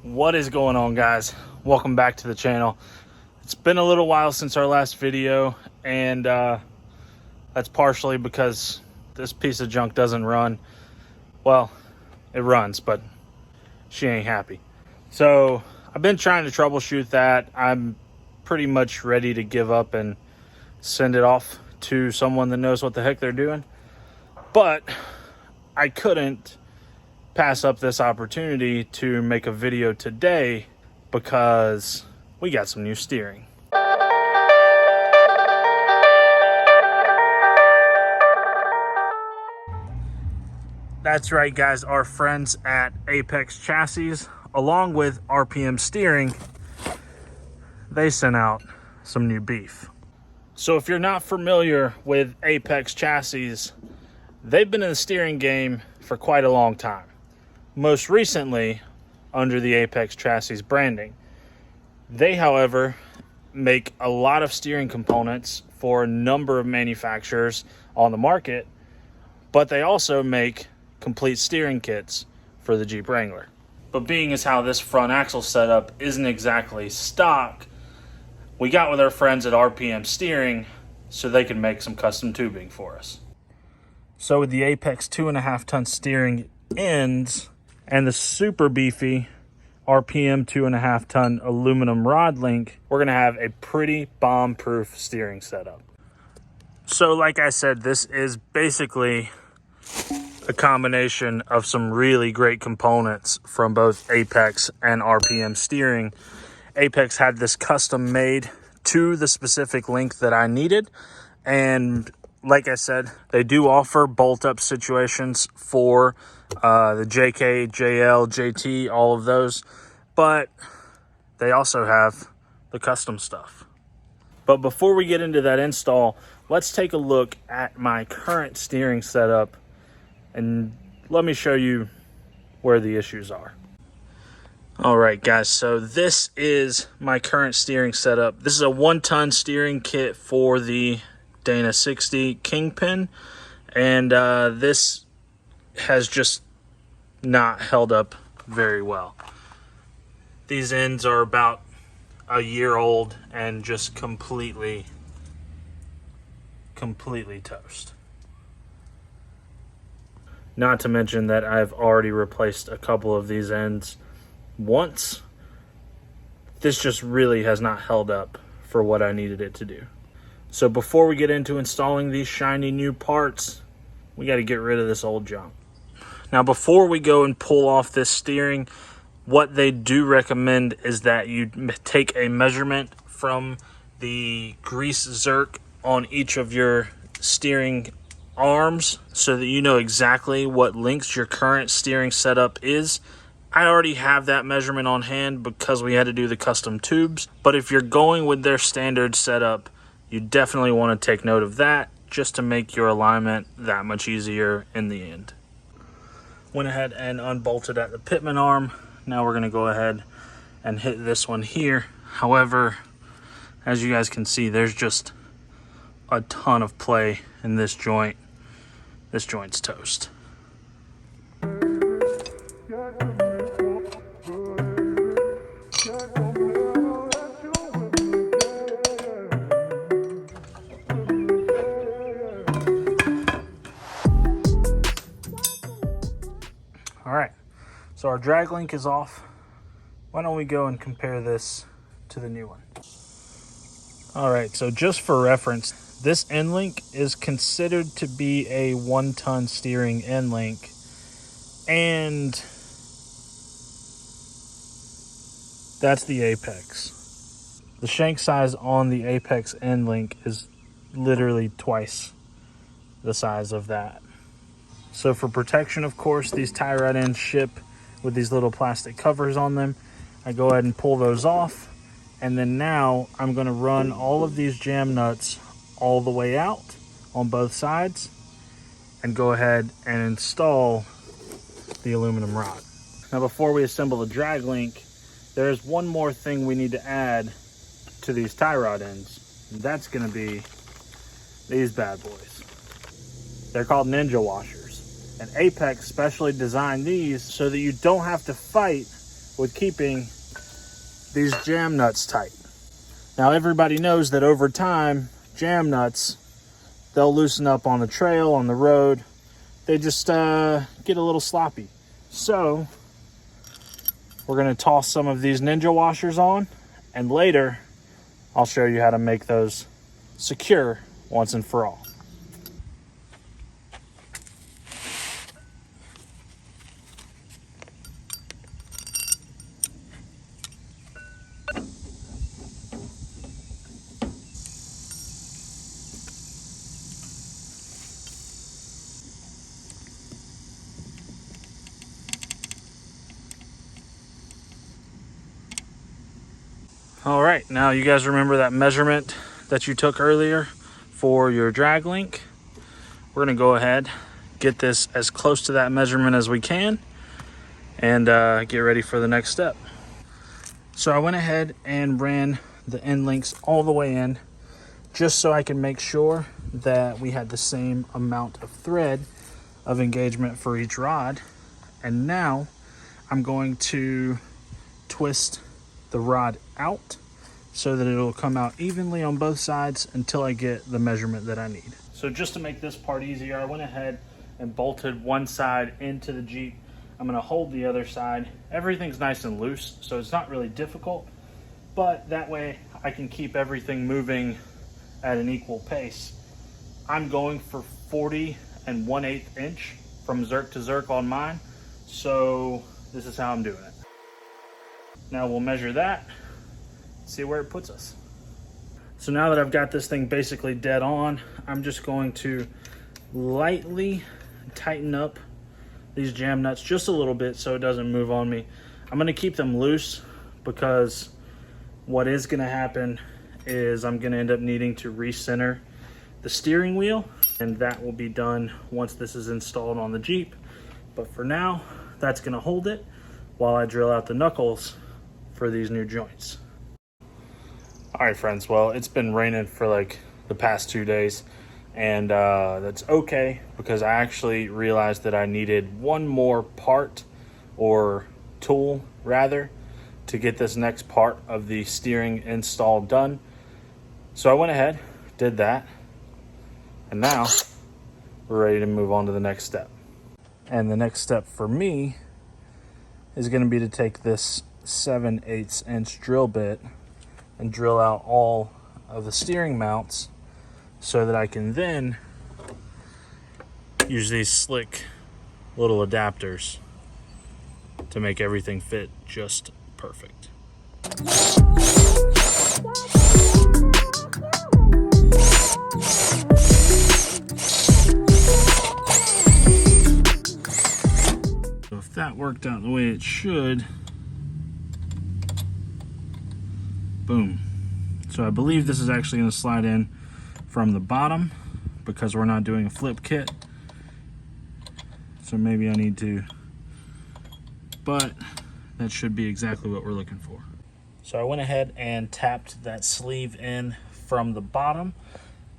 What is going on, guys? Welcome back to the channel. It's been a little while since our last video, and that's partially because this piece of junk doesn't run. Well, it runs, but she ain't happy. So I've been trying to troubleshoot that. I'm pretty much ready to give up and send it off to someone that knows what the heck they're doing. But I couldn't pass up this opportunity to make a video today because we got some new steering. That's right, guys. Our friends at Apex Chassis, along with RPM Steering, they sent out some new beef. So if you're not familiar with Apex Chassis, they've been in the steering game for quite a long time. Most recently under the Apex Chassis branding. They, however, make a lot of steering components for a number of manufacturers on the market, but they also make complete steering kits for the Jeep Wrangler. But being as how this front axle setup isn't exactly stock, we got with our friends at RPM Steering so they could make some custom tubing for us. So with the Apex 2.5 ton steering ends and the super beefy RPM 2.5 ton aluminum rod link, we're gonna have a pretty bomb-proof steering setup. So like I said, this is basically a combination of some really great components from both Apex and RPM Steering. Apex had this custom made to the specific link that I needed, and like I said, they do offer bolt-up situations for the JK, JL, JT, all of those, but they also have the custom stuff. But before we get into that install, let's take a look at my current steering setup and let me show you where the issues are. All right, guys, so this is my current steering setup. This is a 1-ton steering kit for the Dana 60 Kingpin, and this has just not held up very well. These ends are about a year old and just completely toast. Not to mention that I've already replaced a couple of these ends once. This just really has not held up for what I needed it to do. So before we get into installing these shiny new parts, we got to get rid of this old junk. Now before we go and pull off this steering, what they do recommend is that you take a measurement from the grease zerk on each of your steering arms so that you know exactly what lengths your current steering setup is. I already have that measurement on hand because we had to do the custom tubes, but if you're going with their standard setup, you definitely want to take note of that just to make your alignment that much easier in the end. Went ahead and unbolted at the pitman arm. Now we're going to go ahead and hit this one here. However, as you guys can see, there's just a ton of play in this joint. This joint's toast. All right, so our drag link is off. Why don't we go and compare this to the new one? All right, so just for reference, this end link is considered to be a 1-ton steering end link, and that's the Apex. The shank size on the Apex end link is literally twice the size of that. So for protection, of course, these tie rod ends ship with these little plastic covers on them. I go ahead and pull those off, and then now I'm going to run all of these jam nuts all the way out on both sides and go ahead and install the aluminum rod. Now before we assemble the drag link, there's one more thing we need to add to these tie rod ends, and that's going to be these bad boys. They're called Ninja washers. And Apex specially designed these so that you don't have to fight with keeping these jam nuts tight. Now everybody knows that over time, jam nuts, they'll loosen up on the trail, on the road. They just get a little sloppy. So we're gonna toss some of these Ninja washers on, and later I'll show you how to make those secure once and for all. All right, now you guys remember that measurement that you took earlier for your drag link? We're gonna go ahead, get this as close to that measurement as we can, and get ready for the next step. So I went ahead and ran the end links all the way in, just so I can make sure that we had the same amount of thread of engagement for each rod. And now I'm going to twist the rod out so that it'll come out evenly on both sides until I get the measurement that I need. So just to make this part easier, I went ahead and bolted one side into the Jeep. I'm gonna hold the other side. Everything's nice and loose, so it's not really difficult, but that way I can keep everything moving at an equal pace. I'm going for 40 1/8 inch from Zerk to Zerk on mine, so this is how I'm doing it. Now we'll measure that, see where it puts us. So now that I've got this thing basically dead on, I'm just going to lightly tighten up these jam nuts just a little bit so it doesn't move on me. I'm gonna keep them loose because what is gonna happen is I'm gonna end up needing to recenter the steering wheel, and that will be done once this is installed on the Jeep. But for now, that's gonna hold it while I drill out the knuckles for these new joints. All right, friends, well, it's been raining for like the past 2 days, and that's okay because I actually realized that I needed one more part, or tool rather, to get this next part of the steering install done. So I went ahead, did that, and now we're ready to move on to the next step. And the next step for me is going to be to take this 7/8 inch drill bit and drill out all of the steering mounts so that I can then use these slick little adapters to make everything fit just perfect. So if that worked out the way it should, boom. So I believe this is actually going to slide in from the bottom because we're not doing a flip kit. So maybe I need to, but that should be exactly what we're looking for. So I went ahead and tapped that sleeve in from the bottom.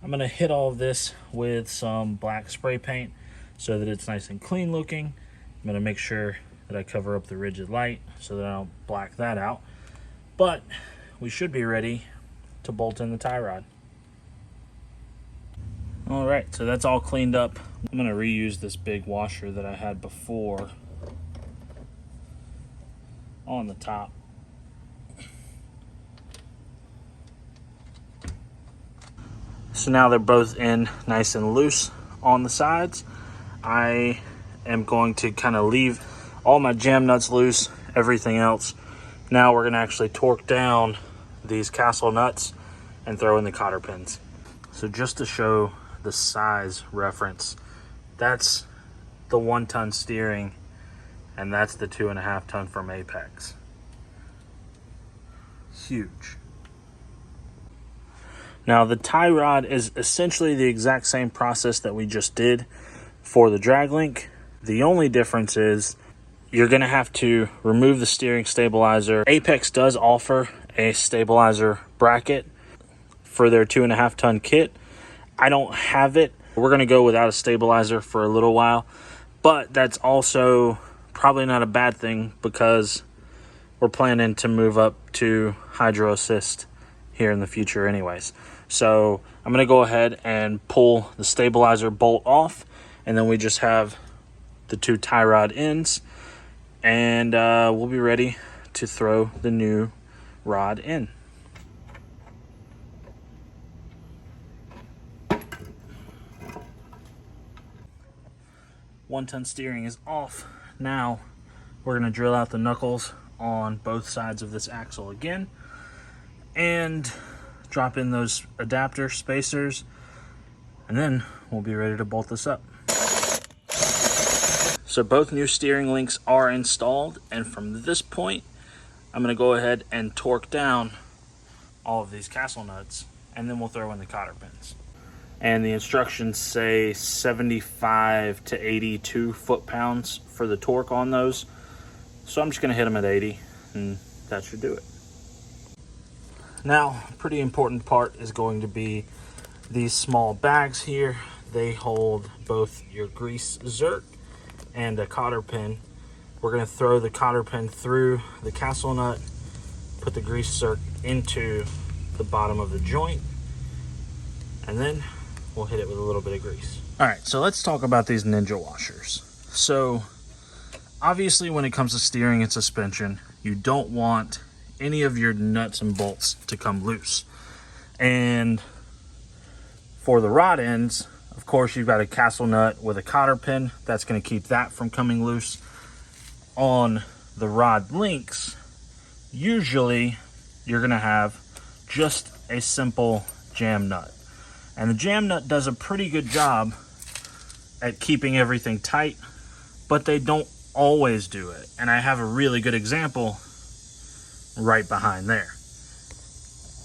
I'm going to hit all of this with some black spray paint so that it's nice and clean looking. I'm going to make sure that I cover up the rigid light so that I don't black that out. But we should be ready to bolt in the tie rod. All right, so that's all cleaned up. I'm gonna reuse this big washer that I had before on the top. So now they're both in nice and loose on the sides. I am going to kind of leave all my jam nuts loose, everything else. Now we're gonna actually torque down these castle nuts and throw in the cotter pins. So just to show the size reference, that's the 1 ton steering, and that's the 2.5 ton from Apex. Huge. Now the tie rod is essentially the exact same process that we just did for the drag link. The only difference is you're gonna have to remove the steering stabilizer. Apex does offer a stabilizer bracket for their 2.5 ton kit. I don't have it. We're gonna go without a stabilizer for a little while, but that's also probably not a bad thing because we're planning to move up to hydro assist here in the future anyways. So I'm going to go ahead and pull the stabilizer bolt off, and then we just have the 2 tie rod ends, and we'll be ready to throw the new rod in. One-ton steering is off. Now we're going to drill out the knuckles on both sides of this axle again and drop in those adapter spacers, and then we'll be ready to bolt this up. So both new steering links are installed, and from this point I'm going to go ahead and torque down all of these castle nuts, and then we'll throw in the cotter pins. And the instructions say 75 to 82 foot-pounds for the torque on those. So I'm just gonna hit them at 80, and that should do it. Now, a pretty important part is going to be these small bags here. They hold both your grease zerk and a cotter pin. We're gonna throw the cotter pin through the castle nut, put the grease zerk into the bottom of the joint, and then we'll hit it with a little bit of grease. All right, so let's talk about these Ninja washers. So obviously when it comes to steering and suspension, you don't want any of your nuts and bolts to come loose. And for the rod ends, of course, you've got a castle nut with a cotter pin. That's gonna keep that from coming loose. On the rod links, usually you're gonna have just a simple jam nut. And the jam nut does a pretty good job at keeping everything tight, but they don't always do it. And I have a really good example right behind there.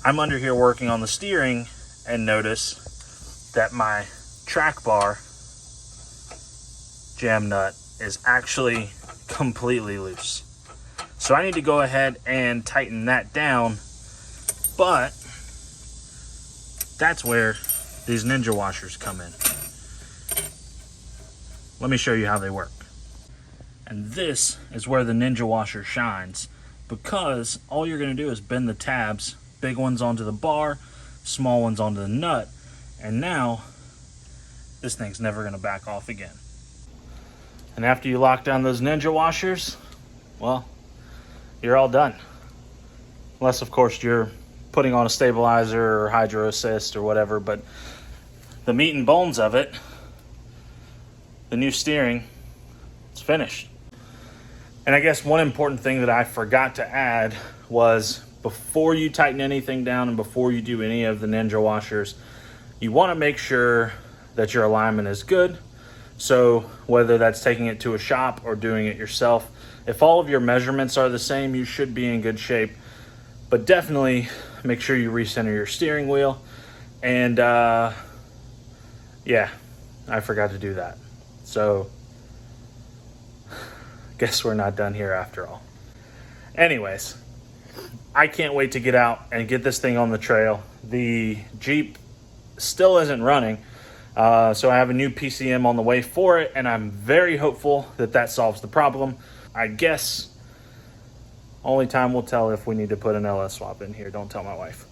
I'm under here working on the steering and notice that my track bar jam nut is actually completely loose. So I need to go ahead and tighten that down, but that's where these Ninja washers come in. Let me show you how they work. And this is where the Ninja washer shines, because all you're gonna do is bend the tabs, big ones onto the bar, small ones onto the nut, and now this thing's never gonna back off again. And after you lock down those Ninja washers, well, you're all done. Unless, of course, you're putting on a stabilizer or hydro assist or whatever, but the meat and bones of it, the new steering, it's finished. And I guess one important thing that I forgot to add was, before you tighten anything down and before you do any of the Ninja washers, you want to make sure that your alignment is good. So whether that's taking it to a shop or doing it yourself, if all of your measurements are the same, you should be in good shape. But definitely make sure you recenter your steering wheel. And yeah, I forgot to do that. So guess we're not done here after all. Anyways, I can't wait to get out and get this thing on the trail. The Jeep still isn't running, so I have a new PCM on the way for it, and I'm very hopeful that that solves the problem. I guess only time will tell if we need to put an LS swap in here. Don't tell my wife.